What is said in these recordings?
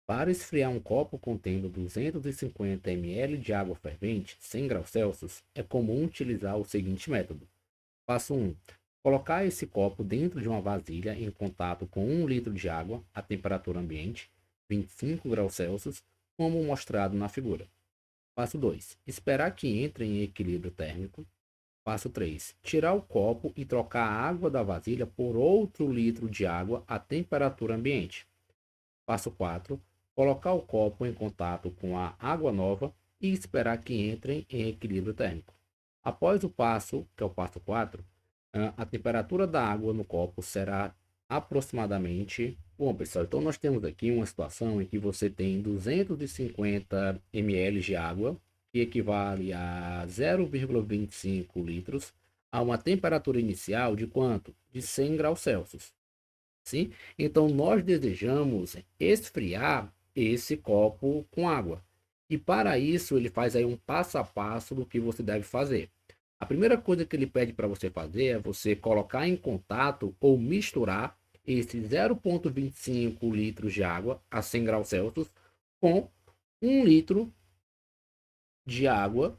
Para esfriar um copo contendo 250 ml de água fervente, 100 graus Celsius, é comum utilizar o seguinte método. Passo 1. Colocar esse copo dentro de uma vasilha em contato com 1 litro de água a temperatura ambiente, 25 graus Celsius, como mostrado na figura. Passo 2. Esperar que entre em equilíbrio térmico. Passo 3. Tirar o copo e trocar a água da vasilha por outro litro de água a temperatura ambiente. Passo 4. Colocar o copo em contato com a água nova e esperar que entrem em equilíbrio térmico. Após o passo, que é o passo 4, a temperatura da água no copo será aproximadamente. Bom, pessoal, então nós temos aqui uma situação em que você tem 250 ml de água, que equivale a 0,25 litros, a uma temperatura inicial de quanto? De 100 graus Celsius. Sim? Então nós desejamos esfriar esse copo com água. E para isso ele faz aí um passo a passo do que você deve fazer. A primeira coisa que ele pede para você fazer é você colocar em contato ou misturar esse 0,25 litros de água a 100 graus Celsius com 1 litro de água,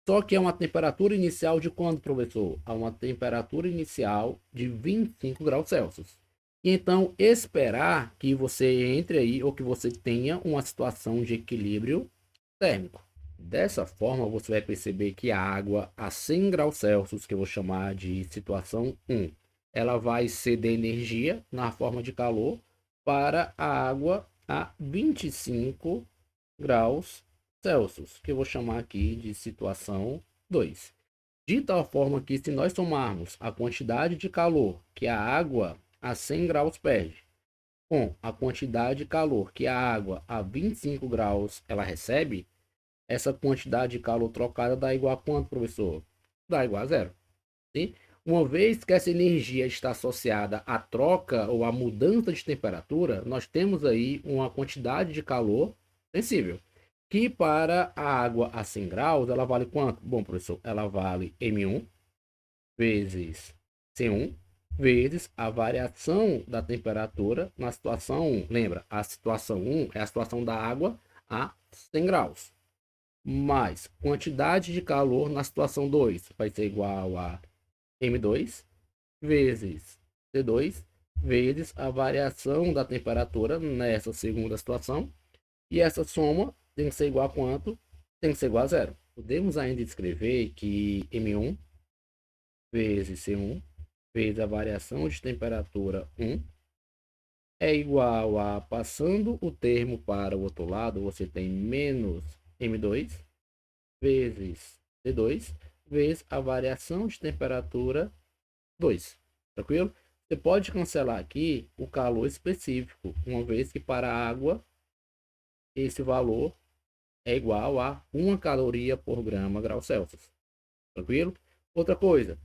só que é uma temperatura inicial de quando, professor? A uma temperatura inicial de 25 graus Celsius. E então, esperar que você entre aí ou que você tenha uma situação de equilíbrio térmico. Dessa forma, você vai perceber que a água a 100 graus Celsius, que eu vou chamar de situação 1, ela vai ceder energia na forma de calor para a água a 25 graus Celsius, que eu vou chamar aqui de situação 2. De tal forma que, se nós somarmos a quantidade de calor que a água a 100 graus perde com a quantidade de calor que a água a 25 graus ela recebe, essa quantidade de calor trocada dá igual a quanto, professor? Dá igual a zero. Sim? Uma vez que essa energia está associada à troca ou à mudança de temperatura, nós temos aí uma quantidade de calor sensível. Que para a água a 100 graus, ela vale quanto? Bom, professor, ela vale M1 vezes C1 vezes a variação da temperatura na situação 1. Lembra, a situação 1 é a situação da água a 100 graus. Mais quantidade de calor na situação 2 vai ser igual a M2 vezes C2 vezes a variação da temperatura nessa segunda situação. E essa soma tem que ser igual a quanto? Tem que ser igual a zero. Podemos ainda escrever que M1 vezes C1 vezes a variação de temperatura 1 é igual a, passando o termo para o outro lado, você tem menos M2 vezes C2 vezes a variação de temperatura 2. Tranquilo? Você pode cancelar aqui o calor específico, uma vez que para a água esse valor é igual a 1 caloria por grama grau Celsius. Tranquilo? Outra coisa,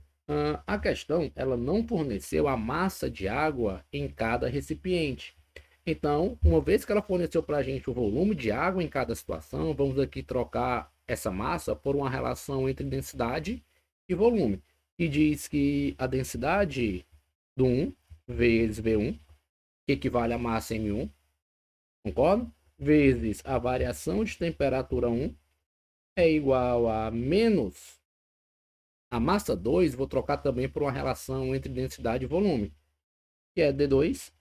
a questão ela não forneceu a massa de água em cada recipiente. Então, uma vez que ela forneceu para a gente o volume de água em cada situação, vamos aqui trocar essa massa por uma relação entre densidade e volume, que diz que a densidade do 1 vezes V1, que equivale à massa M1, concorda? Vezes a variação de temperatura 1 é igual a menos a massa 2, vou trocar também por uma relação entre densidade e volume, que é D2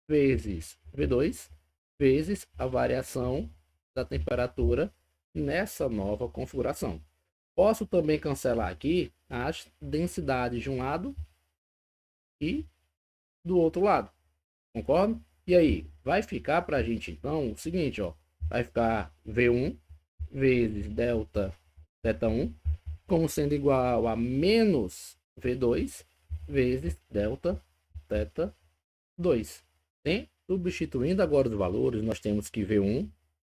vezes V2 vezes a variação da temperatura nessa nova configuração. Posso também cancelar aqui as densidades de um lado e do outro lado, concorda? E aí, vai ficar para a gente então o seguinte, ó, vai ficar V1 vezes delta θ 1 como sendo igual a menos V2 vezes delta θ 2. Tem? Substituindo agora os valores, nós temos que V1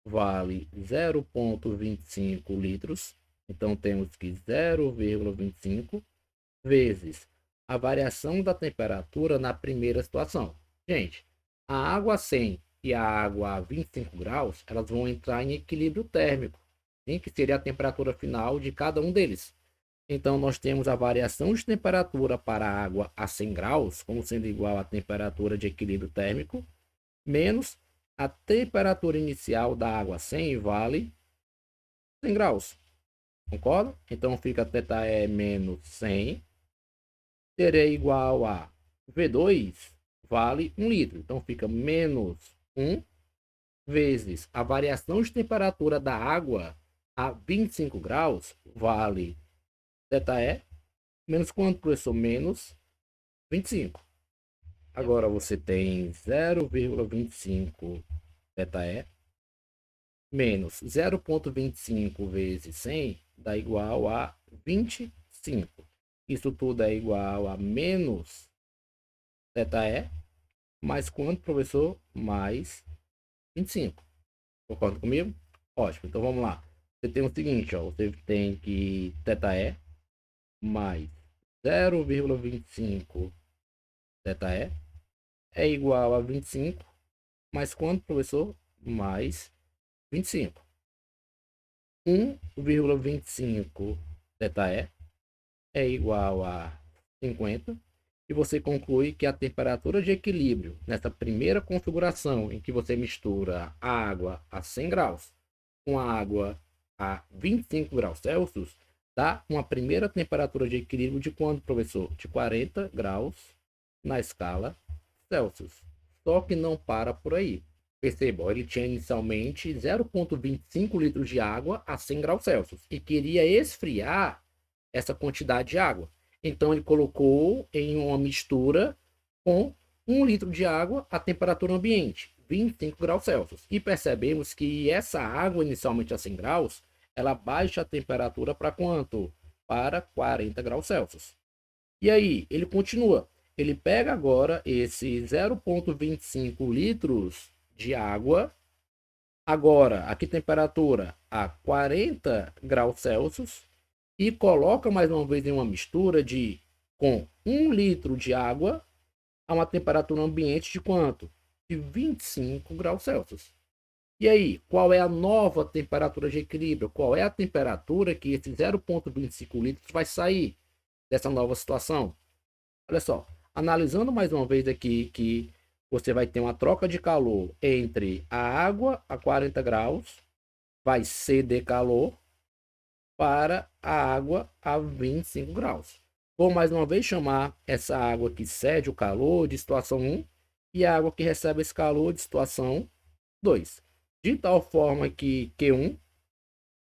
vale 0,25 litros. Então, temos que 0,25 vezes a variação da temperatura na primeira situação. Gente, a água a 100 e a água a 25 graus, elas vão entrar em equilíbrio térmico, hein? Que seria a temperatura final de cada um deles. Então, nós temos a variação de temperatura para a água a 100 graus, como sendo igual à temperatura de equilíbrio térmico, menos A temperatura inicial da água 100 vale 100 graus. Concorda? Então fica θe menos 100 seria igual a V2 vale 1 litro. Então fica menos 1 vezes a variação de temperatura da água a 25 graus vale θe menos quanto, professor? Menos 25. Agora você tem 0,25 θe menos 0,25 vezes 100 dá igual a 25. Isso tudo é igual a menos θe mais quanto, professor? Mais 25. Concorda comigo? Ótimo. Então vamos lá. Você tem o seguinte, ó, você tem que θe mais 0,25 θe é igual a 25 mais quanto, professor? Mais 25. 1,25 θe é igual a 50. E você conclui que a temperatura de equilíbrio nessa primeira configuração em que você mistura a água a 100 graus com a água a 25 graus Celsius dá uma primeira temperatura de equilíbrio de quanto, professor? De 40 graus na escala Celsius. Só que não para por aí. Perceba, ele tinha inicialmente 0,25 litros de água a 100 graus Celsius e queria esfriar essa quantidade de água. Então ele colocou em uma mistura com 1 litro de água a temperatura ambiente, 25 graus Celsius. E percebemos que essa água inicialmente a 100 graus, ela baixa a temperatura para quanto? Para 40 graus Celsius. E aí, ele continua. Ele pega agora esse 0,25 litros de água, agora, a que temperatura? A 40 graus Celsius, e coloca mais uma vez em uma mistura de com 1 litro de água a uma temperatura ambiente de quanto? De 25 graus Celsius. E aí, qual é a nova temperatura de equilíbrio? Qual é a temperatura que esse 0,25 litros vai sair dessa nova situação? Olha só, analisando mais uma vez aqui que você vai ter uma troca de calor entre a água a 40 graus, vai ceder calor, para a água a 25 graus. Vou mais uma vez chamar essa água que cede o calor de situação 1 e a água que recebe esse calor de situação 2. De tal forma que Q1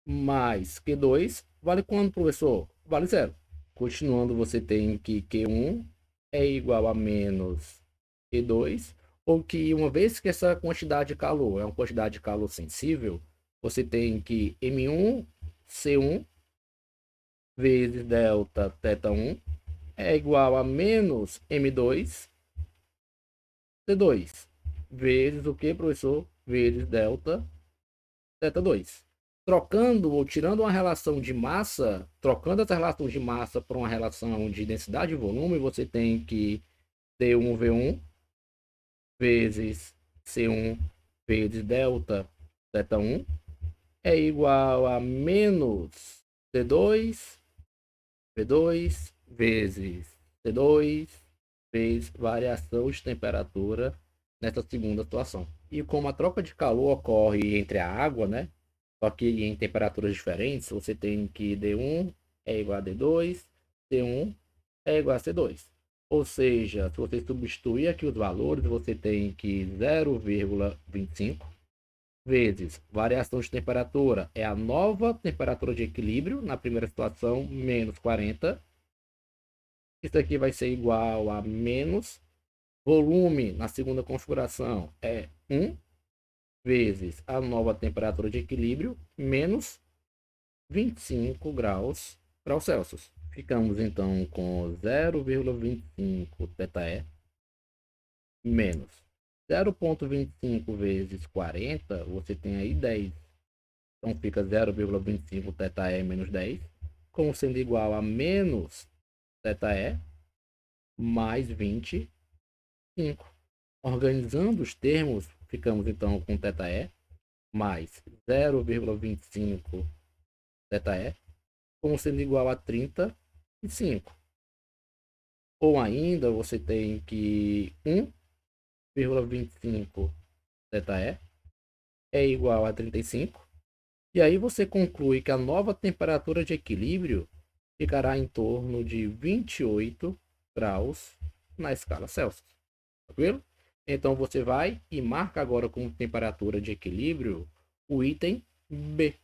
mais Q2 vale quanto, professor? Vale zero. Continuando, você tem que Q1 é igual a menos Q2, ou que uma vez que essa quantidade de calor é uma quantidade de calor sensível, você tem que M1 C1 vezes delta θ1 é igual a menos M2 C2 vezes o que, professor? Vezes delta θ2. Trocando ou tirando uma relação de massa, trocando essa relação de massa para uma relação de densidade e volume, você tem que D1V1 vezes C1 vezes delta θ1 é igual a menos C2 V2 vezes T2 vezes variação de temperatura nessa segunda situação. E como a troca de calor ocorre entre a água, né? Só que em temperaturas diferentes, você tem que D1 é igual a D2, C1 é igual a C2. Ou seja, se você substituir aqui os valores, você tem que 0,25 vezes variação de temperatura é a nova temperatura de equilíbrio na primeira situação, menos 40. Isso aqui vai ser igual a menos volume na segunda configuração é 1 vezes a nova temperatura de equilíbrio menos 25 graus Celsius. Ficamos então com 0,25 θe menos 0,25 vezes 40, você tem aí 10. Então fica 0,25 θe menos 10, como sendo igual a menos θe mais 25. Organizando os termos, ficamos então com θe mais 0,25 θe, como sendo igual a 35. Ou ainda você tem que 1,25 ΔE é igual a 35. E aí você conclui que a nova temperatura de equilíbrio ficará em torno de 28 graus na escala Celsius. Tranquilo? Então você vai e marca agora como temperatura de equilíbrio o item B.